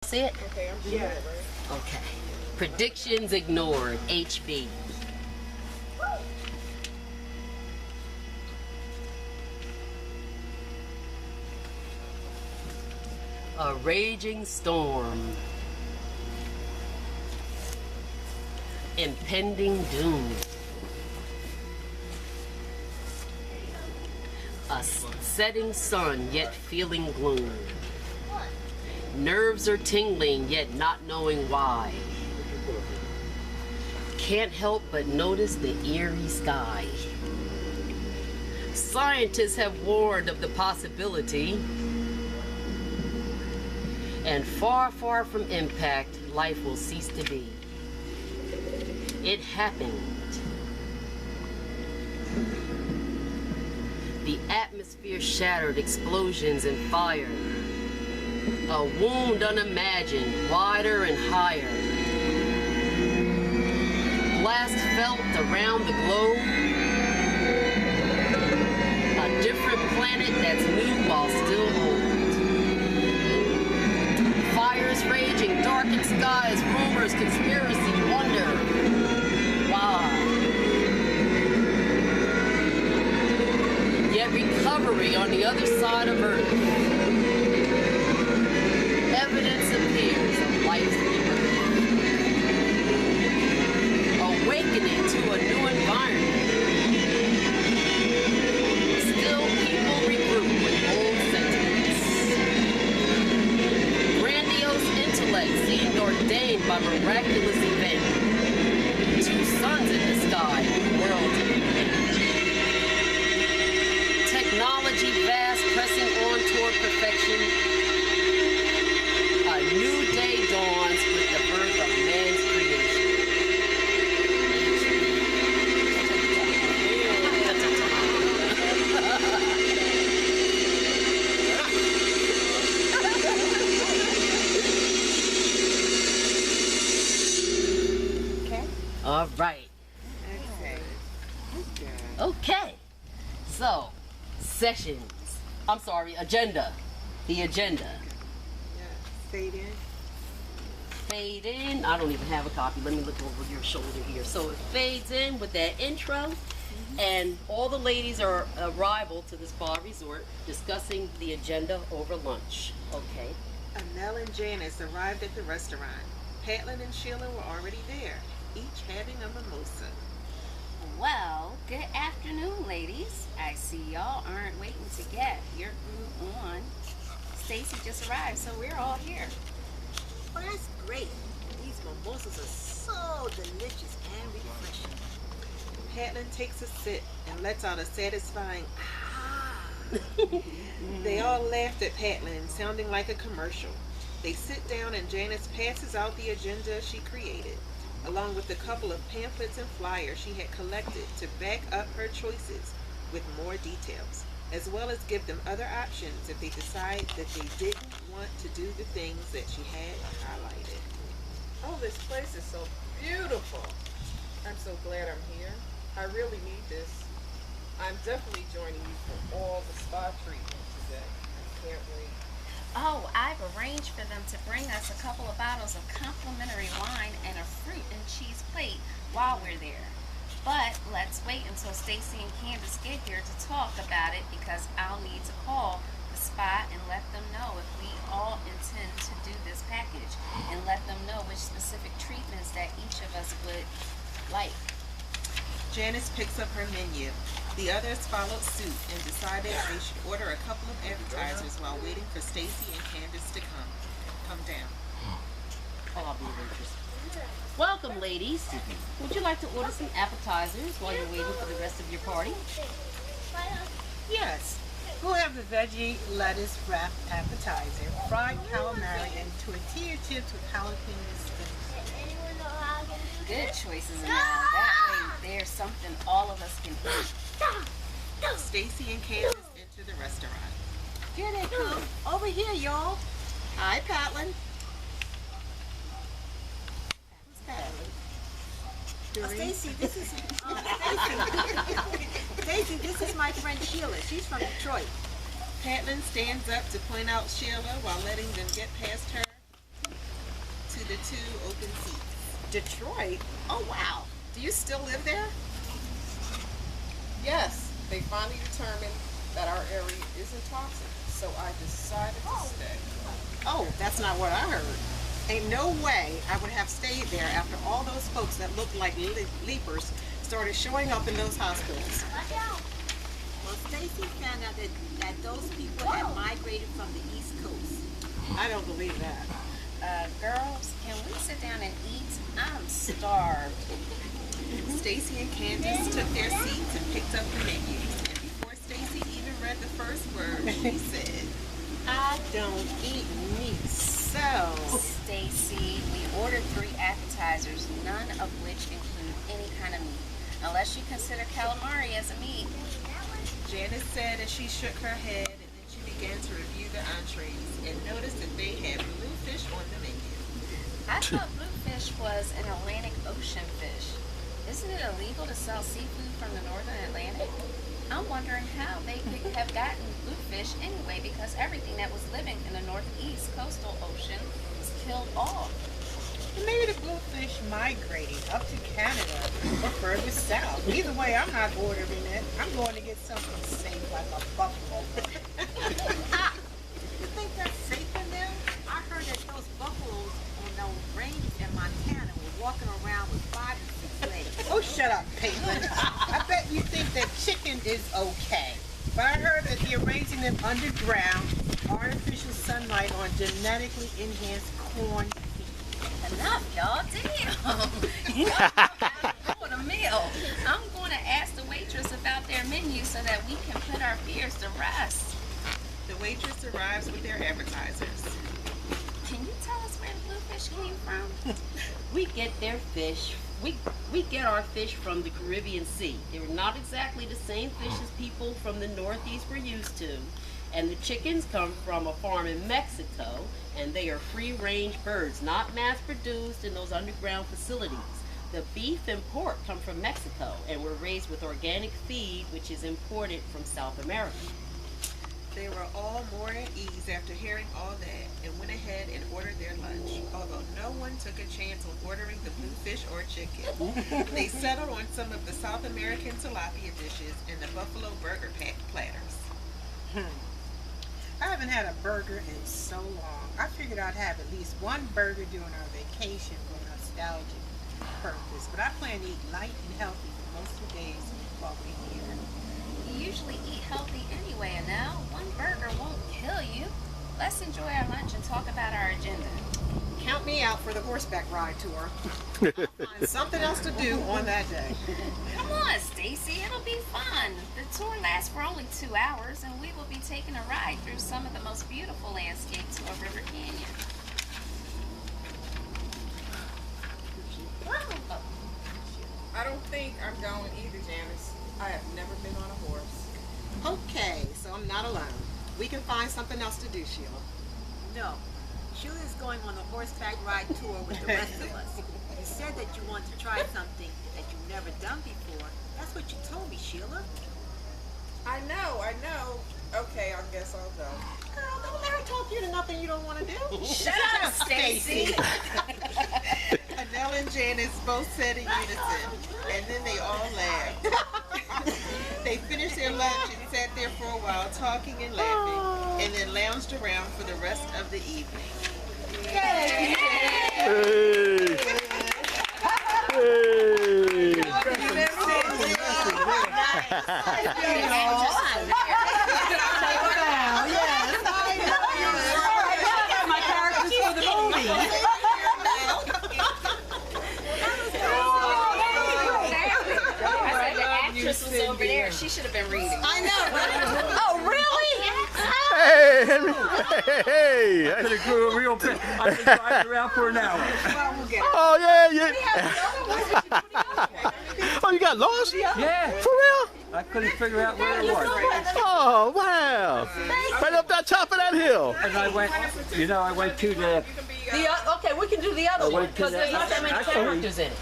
See it? Okay, I'm sure, right? Okay. Predictions ignored. HB. A raging storm. Impending doom. A setting sun, yet feeling gloom. Nerves are tingling, yet not knowing why. Can't help but notice the eerie sky. Scientists have warned of the possibility. And far, far from impact, life will cease to be. It happened. The atmosphere shattered, explosions and fire. A wound unimagined, wider and higher. Blast felt around the globe. A different planet that's new while still old. Fires raging, darkened skies, rumors, conspiracy, wonder. Why? Yet recovery on the other side of Earth. Evidence appears of life's rebirth. Awakening to a new environment. Still people regroup with old sentiments. Grandiose intellect seemed ordained by miraculous event. Two suns in the sky, new worlds in the technology vast, pressing on toward perfection. A new day dawns with the birth of man's creation. Okay. All right. Okay. Okay. So, sessions. I'm sorry, agenda. The agenda. Yeah. Fade in. Fade in. I don't even have a copy. Let me look over your shoulder here. So it fades in with that intro, and all the ladies are arrival to the spa resort discussing the agenda over lunch. Okay. Annelle and Janice arrived at the restaurant. Patlin and Sheila were already there, each having a mimosa. Well, good afternoon, ladies. I see y'all aren't waiting to get your group on. Stacy just arrived, so we're all here. Well, that's great. These mimosas are so delicious and refreshing. Patlin takes a sip and lets out a satisfying ah. They all laughed at Patlin, sounding like a commercial. They sit down and Janice passes out the agenda she created, along with a couple of pamphlets and flyers she had collected to back up her choices with more details, as well as give them other options if they decide that they didn't want to do the things that she had highlighted. Oh, this place is so beautiful. I'm so glad I'm here. I really need this. I'm definitely joining you for all the spa treatment today. I can't wait. Oh, I've arranged for them to bring us a couple of bottles of complimentary wine and a fruit and cheese plate while we're there. But let's wait until Stacy and Candace get here to talk about it, because I'll need to call the spa and let them know if we all intend to do this package, and let them know which specific treatments that each of us would like. Janice picks up her menu. The others followed suit and decided they should order a couple of appetizers while waiting for Stacy and Candace to come down. Oh, I'll be a waitress. Welcome, ladies. Would you like to order some appetizers while you're waiting for the rest of your party? Yes. We'll have the veggie lettuce wrap appetizer, fried calamari, and tortilla chips with jalapeno spinach. Good choices now. That way there's something all of us can eat. Stacy and Candace enter the restaurant. Here they come. Over here, y'all. Hi, Patlin. Stacy, this is Stacy, this is my friend Sheila. She's from Detroit. Patlin stands up to point out Sheila while letting them get past her. Detroit? Oh, wow. Do you still live there? Yes, they finally determined that our area isn't toxic, so I decided to stay. Oh, that's not what I heard. Ain't no way I would have stayed there after all those folks that looked like leapers started showing up in those hospitals. Well, Stacy found out that those people had migrated from the East Coast. I don't believe that. Girls, can we sit down and eat? I'm starved. Stacy and Candace took their seats and picked up the menus. And before Stacy even read the first word, she said, I don't eat meat, so... Stacy, we ordered 3 appetizers, none of which include any kind of meat, unless you consider calamari as a meat. Janice said as she shook her head, and then she began to review the entrees and noticed that they had bluefish on the menu. I thought bluefish was an Atlantic Ocean fish. Isn't it illegal to sell seafood from the northern Atlantic? I'm wondering how they could have gotten bluefish anyway, because everything that was living in the northeast coastal ocean was killed off. Maybe the bluefish migrating up to Canada or further south. Either way, I'm not ordering it. I'm going to get something safe like a buffalo. You think that's safe in there? I heard that those buffaloes on those ranges in Montana were walking around with 5 and 6 legs. Oh, shut up, Caitlin. I bet you think that chicken is okay. But I heard that they're raising them underground, artificial sunlight on genetically enhanced corn. Enough, y'all. Damn. You know, I'm going a meal. I'm going to ask the waitress about their menu so that we can put our fears to rest. The waitress arrives with their appetizers. Can you tell us where the bluefish came from? We get their fish. We get our fish from the Caribbean Sea. They're not exactly the same fish as people from the Northeast were used to. And the chickens come from a farm in Mexico, and they are free-range birds, not mass-produced in those underground facilities. The beef and pork come from Mexico and were raised with organic feed, which is imported from South America. They were all more at ease after hearing all that and went ahead and ordered their lunch, although no one took a chance on ordering the bluefish or chicken. They settled on some of the South American tilapia dishes and the buffalo burger platters. I haven't had a burger in so long. I figured I'd have at least one burger during our vacation for nostalgic purpose, but I plan to eat light and healthy for most of the days while we're here. You usually eat healthy anyway, and now one burger won't kill you. Let's enjoy our lunch and talk about our agenda. Count me out for the horseback ride tour. I'll find something else to do on that day. Come on, Stacy, it'll be fun. The tour lasts for only 2 hours, and we will be taking a ride through some of the most beautiful landscapes of River Canyon. I don't think I'm going either, Janice. I have never been on a horse. Okay, so I'm not alone. We can find something else to do, Sheila. No. Sheila's going on a horseback ride tour with the rest of us. You said that you want to try something that you've never done before. That's what you told me, Sheila. I know. Okay, I guess I'll go. Girl, don't let her talk you to nothing you don't want to do. Shut up, Stacy. Adele and Janice both said in unison, and then they all laughed. They finished their lunch and sat there for a while talking and laughing, and then lounged around for the rest of the evening. Hey. My characters for the movie. I said the actress was over there. She should have been reading. I know. Oh, really? Hey! I could have grew a real pit. I've been driving around for an hour. Oh yeah. Oh, you got lost? Yeah. For real? I couldn't figure out where it was. Oh wow! Right up that top of that hill. And I went, I went to the Okay, we can do the other one went to because there's not that many actually- characters in it.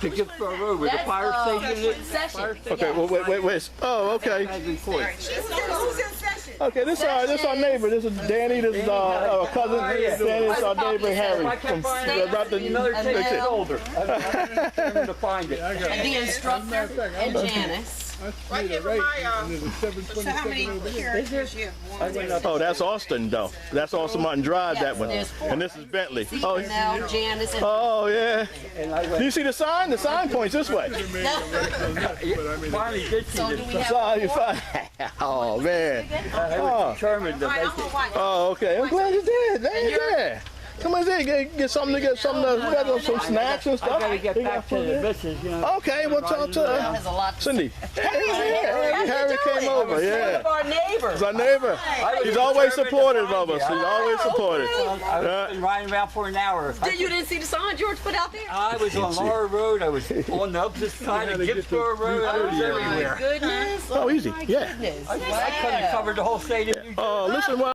to get for a road with the That's, fire station. session. Fire station. Okay. Well, wait. Oh, okay. I report. Who's in session? Okay, this is our neighbor. This is Danny. This is our cousin. Danny is our neighbor Harry. I From can't find it. about the Another and take now- shoulder. I'm determined to find it. And the instructor and Janice. Right here for my, So how many characters you have? Oh, that's Austin though. That's Austin Martin Drive. Yes, that one. there's 4. And this is Bentley. See, Oh, now Janice and oh yeah. And I Do went, you see the sign? The sign points this way. finally did see So do this. we The have sign. You 4? find. Oh man. I was determined to All right, make I'm gonna it. watch. Oh, okay. I'm glad you did. Yeah. Come on, get something to get something to, we got some snacks and I stuff. gotta get We got back to food the there. missus, you know. Okay, we'll talk to Has a lot to Cindy. Harry came over, One yeah. of our neighbors. He's our neighbor. He's always supportive of us. He's always supportive. I've been riding around for an hour. You didn't see the sign George put out there? I was on Laura Road. I was on the opposite side of Gibbsboro Road. I was My everywhere. goodness. Oh, easy. My Yeah. goodness. I could have covered the whole state of New Jersey. Oh, listen, well.